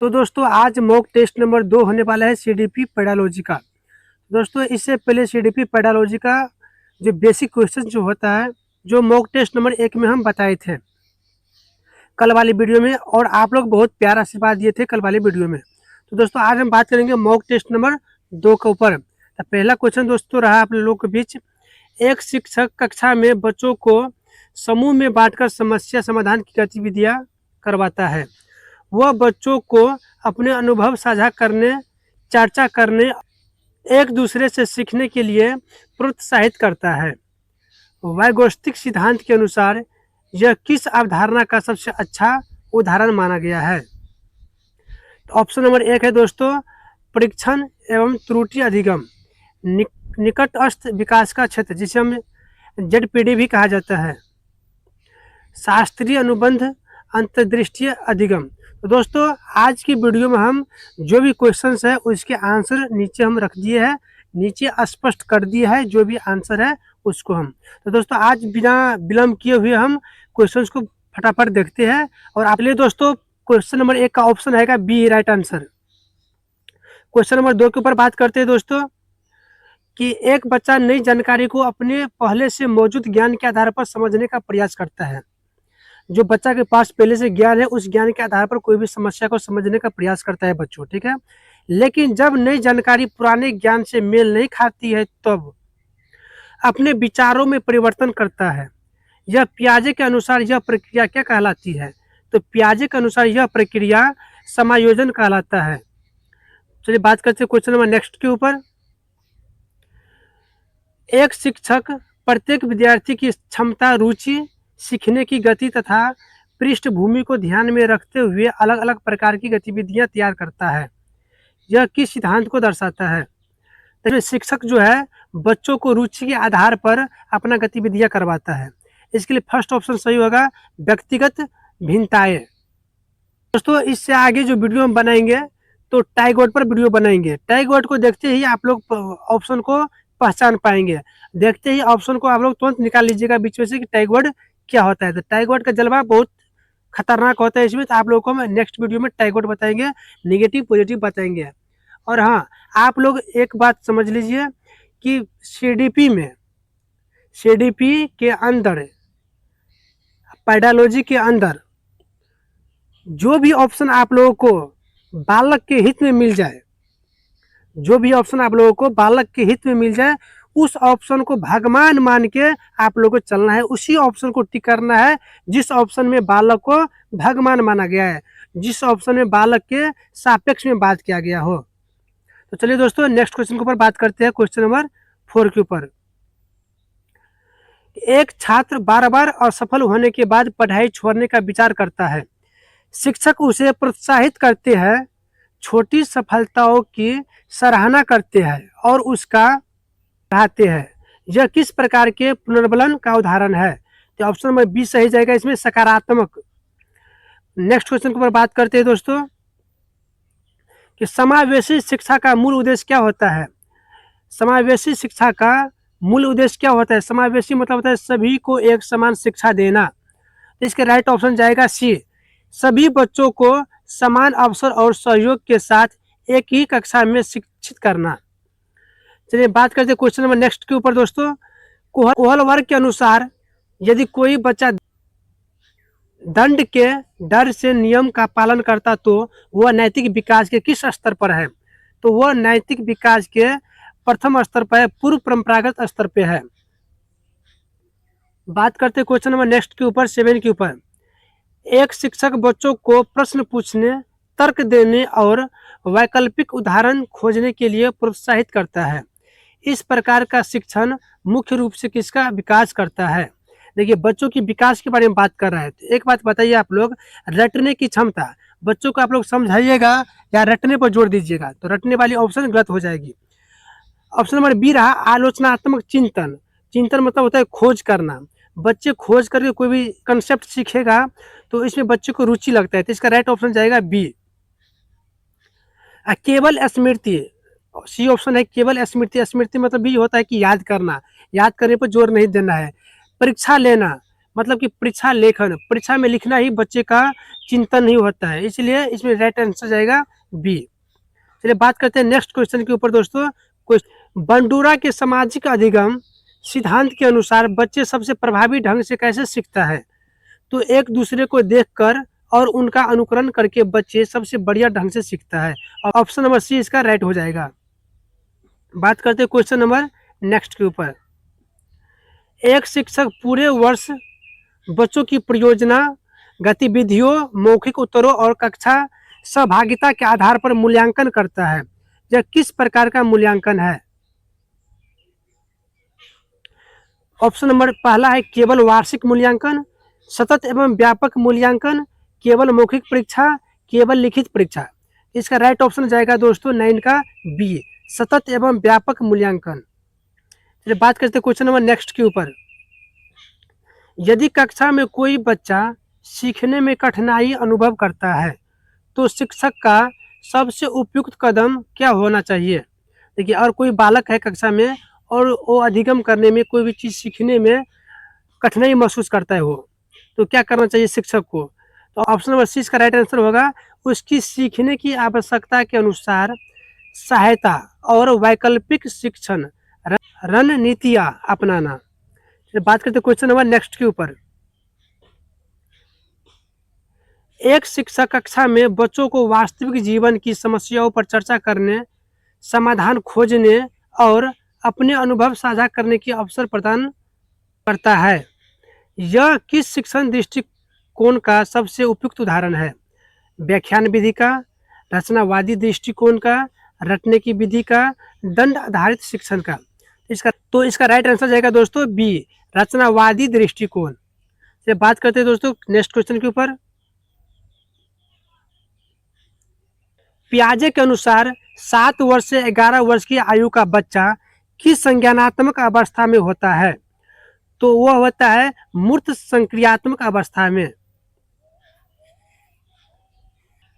तो दोस्तों आज मॉक टेस्ट नंबर 2 होने वाला है सीडीपी पेडालॉजी का। दोस्तों इससे पहले सीडीपी पेडालॉजी का जो बेसिक क्वेश्चन जो होता है, जो मॉक टेस्ट नंबर 1 में हम बताए थे कल वाली वीडियो में, और आप लोग बहुत प्यार आशीर्वाद दिए थे कल वाली वीडियो में। तो दोस्तों आज हम बात करेंगे मॉक टेस्ट नंबर 2 के ऊपर। तो पहला क्वेश्चन दोस्तों रहा आप लोगों के बीच, एक शिक्षक कक्षा में बच्चों को समूह में बांटकर समस्या समाधान की गतिविधियां करवाता है। वह बच्चों को अपने अनुभव साझा करने, चर्चा करने, एक दूसरे से सीखने के लिए प्रोत्साहित करता है। वैगोस्टिक सिद्धांत के अनुसार यह किस अवधारणा का सबसे अच्छा उदाहरण माना गया है? तो ऑप्शन नंबर 1 है दोस्तों परीक्षण एवं त्रुटि अधिगम, निकटस्थ विकास का क्षेत्र जिसे हम जेडपीडी भी कहा जाता है, शास्त्रीय अनुबंध, अंतर्दृष्टि अधिगम। तो दोस्तों आज की वीडियो में हम जो भी क्वेश्चंस है उसके आंसर नीचे हम रख दिए हैं, नीचे स्पष्ट कर दिया है जो भी आंसर है उसको हम। तो दोस्तों आज बिना विलंब किए हुए हम क्वेश्चंस को फटाफट देखते हैं। और आप लिए दोस्तों क्वेश्चन नंबर 1 का ऑप्शन है B right answer. Question number 2 के ऊपर बात करते हैं दोस्तों कि एक बच्चा नई जानकारी को अपने पहले से मौजूद ज्ञान के आधार पर समझने का प्रयास करता है। जो बच्चा के पास पहले से ज्ञान है उस ज्ञान के आधार पर कोई भी समस्या को समझने का प्रयास करता है बच्चों, ठीक है। लेकिन जब नई जानकारी पुराने ज्ञान से मेल नहीं खाती है तब अपने विचारों में परिवर्तन करता है। यह पियाजे के अनुसार यह प्रक्रिया क्या कहलाती है? तो पियाजे के अनुसार यह प्रक्रिया समायोजन कहलाता है। चलिए बात करते हैं क्वेश्चन नंबर नेक्स्ट के ऊपर। एक शिक्षक प्रत्येक विद्यार्थी की क्षमता, रुचि, सीखने की गति तथा पृष्ठभूमि को ध्यान में रखते हुए अलग अलग प्रकार की गतिविधियां तैयार करता है। यह किस सिद्धांत को दर्शाता है? तो शिक्षक जो है बच्चों को रुचि के आधार पर अपना गतिविधियां करवाता है। इसके लिए फर्स्ट ऑप्शन सही होगा, व्यक्तिगत भिन्नताएं। दोस्तों इससे आगे जो वीडियो हम बनाएंगे तो टैग वर्ड पर वीडियो बनाएंगे। टैग वर्ड को देखते ही आप लोग ऑप्शन को पहचान पाएंगे। देखते ही ऑप्शन को आप लोग तुरंत निकाल लीजिएगा बीच में से कि टैग वर्ड क्या होता है। तो टैग वर्ड का जलवा बहुत खतरनाक होता है इसमें। तो आप लोगों को हम नेक्स्ट वीडियो में टैग वर्ड बताएंगे, नेगेटिव पॉजिटिव बताएंगे। और हाँ, आप लोग एक बात समझ लीजिए कि सीडीपी के अंदर, पेडालॉजी के अंदर जो भी ऑप्शन आप लोगों को बालक के हित में मिल जाए, जो भी ऑप्शन आप लोगों को बालक के हित में मिल जाए उस ऑप्शन को भगवान मान के आप लोगों को चलना है। उसी ऑप्शन को टिक करना है जिस ऑप्शन में बालक को भगवान माना गया है, जिस ऑप्शन में बालक के सापेक्ष में बात किया गया हो। तो चलिए दोस्तों नेक्स्ट क्वेश्चन के ऊपर बात करते हैं, क्वेश्चन नंबर 4 के ऊपर। एक छात्र बार बार असफल होने के बाद पढ़ाई छोड़ने का विचार करता है। शिक्षक उसे प्रोत्साहित करते हैं, छोटी सफलताओं की सराहना करते हैं और उसका बढ़ाते हैं। यह किस प्रकार के पुनर्बलन का उदाहरण है? तो ऑप्शन नंबर बी सही जाएगा इसमें, सकारात्मक। नेक्स्ट क्वेश्चन के ऊपर बात करते हैं दोस्तों कि समावेशी शिक्षा का मूल उद्देश्य क्या होता है? समावेशी शिक्षा का मूल उद्देश्य क्या होता है? समावेशी मतलब होता है सभी को एक समान शिक्षा देना। तो इसके राइट ऑप्शन जाएगा सी, सभी बच्चों को समान अवसर और सहयोग के साथ एक ही कक्षा में शिक्षित करना। चलिए बात करते हैं क्वेश्चन नंबर नेक्स्ट के ऊपर दोस्तों। कोहल वर्ग के अनुसार यदि कोई बच्चा दंड के डर से नियम का पालन करता तो वह नैतिक विकास के किस स्तर पर है? तो वह नैतिक विकास के प्रथम स्तर पर है, पूर्व परंपरागत स्तर पे है। बात करते हैं क्वेश्चन नंबर नेक्स्ट के ऊपर 7 के ऊपर। एक शिक्षक बच्चों को प्रश्न पूछने, तर्क देने और वैकल्पिक उदाहरण खोजने के लिए प्रोत्साहित करता है। इस प्रकार का शिक्षण मुख्य रूप से किसका विकास करता है? देखिए बच्चों की विकास के बारे में बात कर रहे हैं। तो एक बात बताइए आप लोग, रटने की क्षमता बच्चों को आप लोग समझाइएगा या रटने पर जोर दीजिएगा? तो रटने वाली ऑप्शन गलत हो जाएगी। ऑप्शन नंबर बी रहा आलोचनात्मक चिंतन। चिंतन मतलब होता है खोज करना। बच्चे खोज करके कोई भी कंसेप्ट सीखेगा तो इसमें बच्चे को रुचि लगता है। तो इसका राइट ऑप्शन जाएगा बी। केवल स्मृति, सी ऑप्शन है केवल स्मृति। स्मृति मतलब भी होता है कि याद करना, याद करने पर जोर नहीं देना है। परीक्षा लेना, मतलब कि परीक्षा लेखन, परीक्षा में लिखना ही बच्चे का चिंतन नहीं होता है, इसलिए इसमें राइट आंसर जाएगा बी। चलिए बात करते हैं नेक्स्ट क्वेश्चन के ऊपर दोस्तों। बंडूरा के सामाजिक अधिगम सिद्धांत के अनुसार बच्चे सबसे प्रभावी ढंग से कैसे सीखता है? तो एक दूसरे को देखकर और उनका अनुकरण करके बच्चे सबसे बढ़िया ढंग से सीखता है। ऑप्शन नंबर सी इसका राइट हो जाएगा। बात करते हैं क्वेश्चन नंबर नेक्स्ट के ऊपर। एक शिक्षक पूरे वर्ष बच्चों की परियोजना, गतिविधियों, मौखिक उत्तरों और कक्षा सहभागिता के आधार पर मूल्यांकन करता है। यह किस प्रकार का मूल्यांकन है? ऑप्शन नंबर पहला है केवल वार्षिक मूल्यांकन, सतत एवं व्यापक मूल्यांकन, केवल मौखिक परीक्षा, केवल लिखित परीक्षा। इसका राइट ऑप्शन जाएगा दोस्तों 9 का बी, सतत एवं व्यापक मूल्यांकन। चलिए बात करते हैं क्वेश्चन नंबर नेक्स्ट के ऊपर। यदि कक्षा में कोई बच्चा सीखने में कठिनाई अनुभव करता है तो शिक्षक का सबसे उपयुक्त कदम क्या होना चाहिए? देखिए, और कोई बालक है कक्षा में और वो अधिगम करने में, कोई भी चीज़ सीखने में कठिनाई महसूस करता है वो, तो क्या करना चाहिए शिक्षक को? तो ऑप्शन नंबर सी इसका राइट आंसर होगा उसकी सीखने की आवश्यकता के अनुसार सहायता और वैकल्पिक शिक्षण रणनीतियाँ अपनाना। बात करते हैं क्वेश्चन नंबर नेक्स्ट के ऊपर। एक शिक्षक कक्षा में बच्चों को वास्तविक जीवन की समस्याओं पर चर्चा करने, समाधान खोजने और अपने अनुभव साझा करने की अवसर प्रदान करता है। यह किस शिक्षण दृष्टिकोण का सबसे उपयुक्त उदाहरण है? व्याख्यान विधि का, रचनावादी दृष्टिकोण का, रटने की विधि का, दंड आधारित शिक्षण का। इसका राइट आंसर जाएगा दोस्तों बी, रचनावादी दृष्टिकोण। से बात करते हैं दोस्तों नेक्स्ट क्वेश्चन के ऊपर। पियाजे के अनुसार 7 वर्ष से 11 वर्ष की आयु का बच्चा किस संज्ञानात्मक अवस्था में होता है? तो वह होता है मूर्त संक्रियात्मक अवस्था में।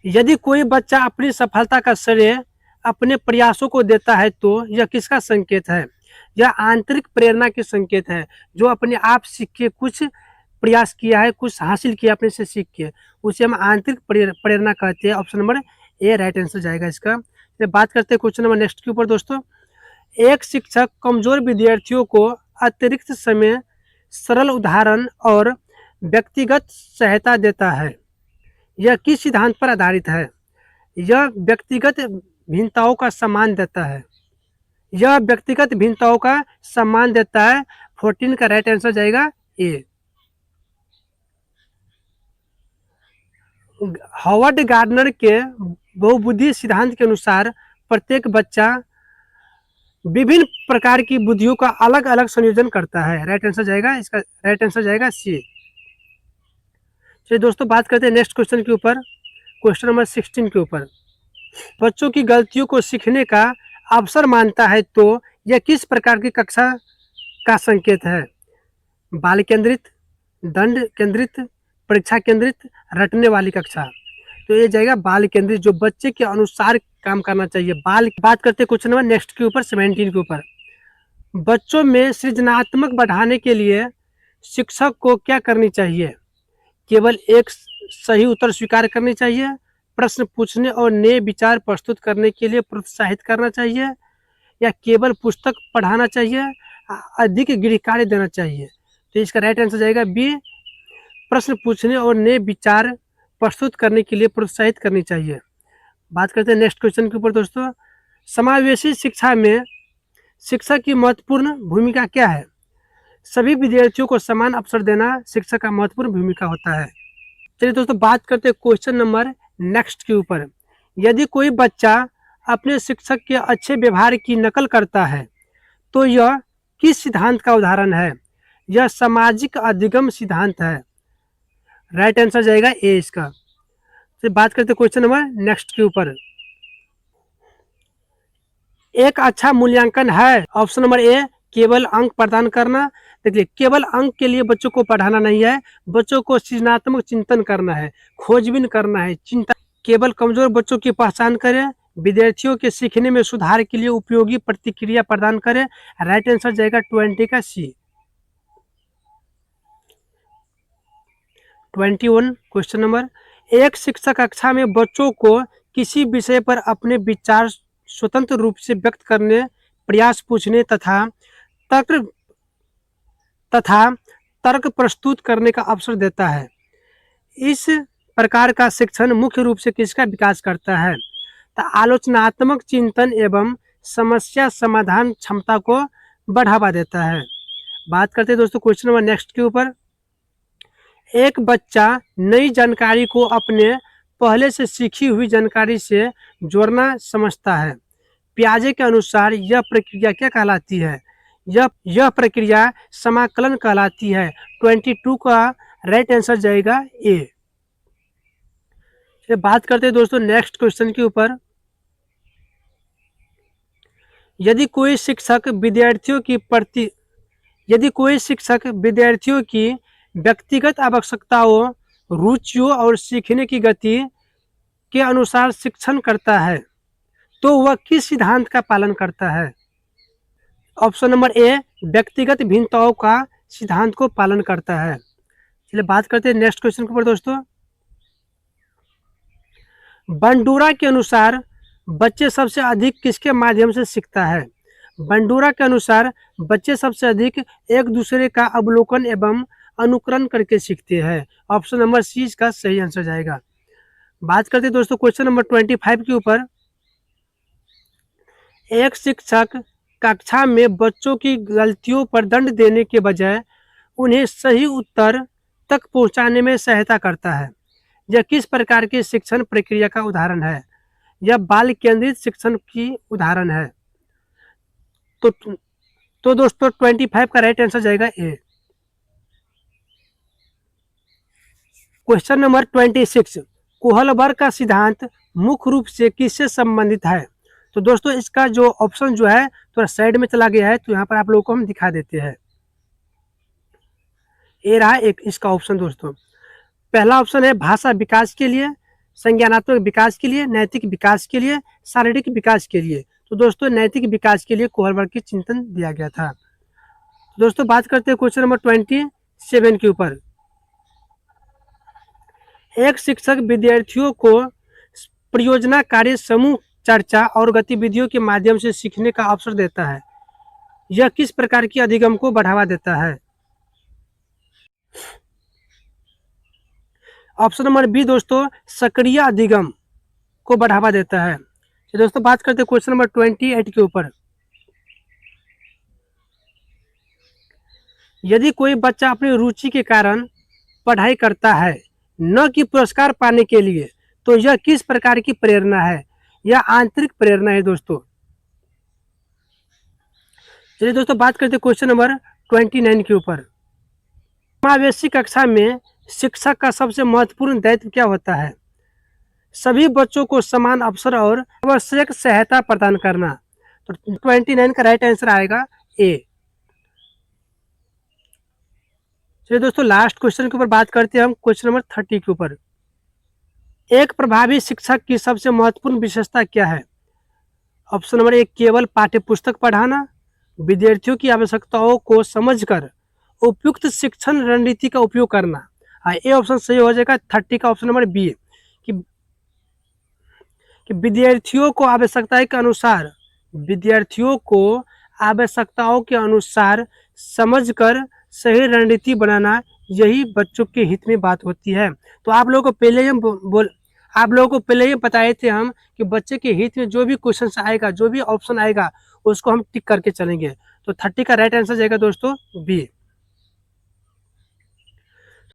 यदि कोई बच्चा अपनी सफलता का श्रेय अपने प्रयासों को देता है तो यह किसका संकेत है? यह आंतरिक प्रेरणा के संकेत है। जो अपने आप सीख के कुछ प्रयास किया है, कुछ हासिल किया अपने से सीख के, उसे हम आंतरिक प्रेरणा कहते हैं। Option number A right answer जाएगा इसका। बात करते हैं क्वेश्चन नंबर नेक्स्ट के ऊपर दोस्तों। एक शिक्षक कमजोर विद्यार्थियों को अतिरिक्त समय, सरल उदाहरण और व्यक्तिगत सहायता देता है। यह किस सिद्धांत पर आधारित है? यह व्यक्तिगत भिन्नताओं का सम्मान देता है। यह व्यक्तिगत भिन्नताओं का सम्मान देता है। 14 का राइट आंसर जाएगा ए। हॉवर्ड गार्डनर के बहुबुद्धि सिद्धांत के अनुसार प्रत्येक बच्चा विभिन्न प्रकार की बुद्धियों का अलग अलग संयोजन करता है। राइट आंसर जाएगा इसका, राइट आंसर जाएगा सी। चलिए दोस्तों बात करते हैं नेक्स्ट क्वेश्चन के ऊपर, क्वेश्चन नंबर 16 के ऊपर। बच्चों की गलतियों को सीखने का अवसर मानता है तो यह किस प्रकार की कक्षा का संकेत है? बाल केंद्रित, दंड केंद्रित, परीक्षा केंद्रित, रटने वाली कक्षा। तो ये जाएगा बाल केंद्रित, जो बच्चे के अनुसार काम करना चाहिए। बात करते हैं क्वेश्चन नंबर नेक्स्ट के ऊपर 17 के ऊपर। बच्चों में सृजनात्मक बढ़ाने के लिए शिक्षक को क्या करनी चाहिए? केवल एक सही उत्तर स्वीकार करनी चाहिए, प्रश्न पूछने और नए विचार प्रस्तुत करने के लिए प्रोत्साहित करना चाहिए, या केवल पुस्तक पढ़ाना चाहिए, अधिक गृह कार्य देना चाहिए? तो इसका राइट आंसर जाएगा बी, प्रश्न पूछने और नए विचार प्रस्तुत करने के लिए प्रोत्साहित करनी चाहिए। बात करते हैं नेक्स्ट क्वेश्चन के ऊपर दोस्तों। समावेशी शिक्षा में शिक्षक की महत्वपूर्ण भूमिका क्या है? सभी विद्यार्थियों को समान अवसर देना शिक्षक का महत्वपूर्ण भूमिका होता है। चलिए दोस्तों बात करते हैं क्वेश्चन नंबर नेक्स्ट के ऊपर। यदि कोई बच्चा अपने शिक्षक के अच्छे व्यवहार की नकल करता है तो यह किस सिद्धांत का उदाहरण है? यह सामाजिक अधिगम सिद्धांत है। राइट आंसर जाएगा ए इसका। तो बात करते हैं क्वेश्चन नंबर नेक्स्ट के ऊपर। एक अच्छा मूल्यांकन है, ऑप्शन नंबर ए, केवल अंक प्रदान करना। देखिए, केवल अंक के लिए बच्चों को पढ़ाना नहीं है, बच्चों को सृजनात्मक चिंतन करना है, खोजबीन करना है, चिंता। केवल कमजोर बच्चों की पहचान करें, विद्यार्थियों के सीखने में सुधार के लिए उपयोगी प्रतिक्रिया प्रदान करें। राइट आंसर जाएगा 20 का सी। 21 क्वेश्चन नंबर, एक शिक्षक कक्षा में बच्चों को किसी विषय पर अपने विचार स्वतंत्र रूप से व्यक्त करने, प्रयास पूछने तर्क तथा तर्क प्रस्तुत करने का अवसर देता है। इस प्रकार का शिक्षण मुख्य रूप से किसका विकास करता है? तो आलोचनात्मक चिंतन एवं समस्या समाधान क्षमता को बढ़ावा देता है। बात करते हैं दोस्तों क्वेश्चन नंबर नेक्स्ट के ऊपर। एक बच्चा नई जानकारी को अपने पहले से सीखी हुई जानकारी से जोड़ना समझता है। पियाजे के अनुसार यह प्रक्रिया क्या कहलाती है? यह प्रक्रिया समाकलन कहलाती है। 22 का राइट आंसर जाएगा ए। बात करते हैं दोस्तों नेक्स्ट क्वेश्चन के ऊपर। यदि कोई शिक्षक विद्यार्थियों की व्यक्तिगत आवश्यकताओं, रुचियों और सीखने की गति के अनुसार शिक्षण करता है तो वह किस सिद्धांत का पालन करता है? ऑप्शन नंबर ए, व्यक्तिगत भिन्नताओं का सिद्धांत को पालन करता है। चलिए बात करते हैं नेक्स्ट क्वेश्चन के ऊपर दोस्तों। बंडूरा के अनुसार बच्चे सबसे अधिक किसके माध्यम से सीखता है? बंडूरा के अनुसार बच्चे सबसे अधिक एक दूसरे का अवलोकन एवं अनुकरण करके सीखते हैं। ऑप्शन नंबर सी इसका सही आंसर जाएगा। बात करते हैं दोस्तों क्वेश्चन नंबर 25 के ऊपर। एक शिक्षक कक्षा में बच्चों की गलतियों पर दंड देने के बजाय उन्हें सही उत्तर तक पहुंचाने में सहायता करता है। यह किस प्रकार की शिक्षण प्रक्रिया का उदाहरण है? यह बाल केंद्रित शिक्षण की उदाहरण है। तो दोस्तों 25 का राइट आंसर जाएगा ए। क्वेश्चन नंबर 26, कोहलबर्ग का सिद्धांत मुख्य रूप से किससे संबंधित है? तो दोस्तों इसका जो ऑप्शन जो है थोड़ा साइड में चला गया है, तो यहाँ पर आप लोगों को हम दिखा देते हैं। ए रहा एक इसका ऑप्शन दोस्तों। पहला ऑप्शन है भाषा विकास के लिए, संज्ञानात्मक विकास के लिए, नैतिक विकास के लिए, शारीरिक विकास के लिए। तो दोस्तों नैतिक विकास के लिए कोहलबर्ग की चिंतन दिया गया था। दोस्तों बात करते हैं क्वेश्चन नंबर 27 के ऊपर। एक शिक्षक विद्यार्थियों को परियोजना कार्य, समूह चर्चा और गतिविधियों के माध्यम से सीखने का अवसर देता है। यह किस प्रकार की अधिगम को बढ़ावा देता है? ऑप्शन नंबर बी दोस्तों, सक्रिय अधिगम को बढ़ावा देता है। तो दोस्तों बात करते हैं क्वेश्चन नंबर 28 के ऊपर। यदि कोई बच्चा अपनी रुचि के कारण पढ़ाई करता है, न कि पुरस्कार पाने के लिए, तो यह किस प्रकार की प्रेरणा है? यह आंतरिक प्रेरणा है दोस्तों। चलिए दोस्तों बात करते हैं क्वेश्चन नंबर 29 के ऊपर। समावेशी कक्षा में शिक्षक का सबसे महत्वपूर्ण दायित्व क्या होता है? सभी बच्चों को समान अवसर और आवश्यक सहायता प्रदान करना। तो 29 का राइट आंसर आएगा ए। चलिए दोस्तों लास्ट क्वेश्चन के ऊपर बात करते हैं हम, क्वेश्चन नंबर 30 के ऊपर। एक प्रभावी शिक्षक की सबसे महत्वपूर्ण विशेषता क्या है? ऑप्शन नंबर ए, केवल पाठ्यपुस्तक पढ़ाना, विद्यार्थियों की आवश्यकताओं को समझकर उपयुक्त शिक्षण रणनीति का उपयोग करना। हाँ, ये ऑप्शन सही हो जाएगा 30 का ऑप्शन नंबर बी, कि विद्यार्थियों को आवश्यकताओं के अनुसार समझकर सही रणनीति बनाना, यही बच्चों के हित में बात होती है। तो आप लोगों को पहले ही बताए थे हम कि बच्चे के हित में जो भी क्वेश्चन आएगा, जो भी ऑप्शन आएगा, उसको हम टिक करके चलेंगे। तो 30 का राइट आंसर जाएगा दोस्तों बी।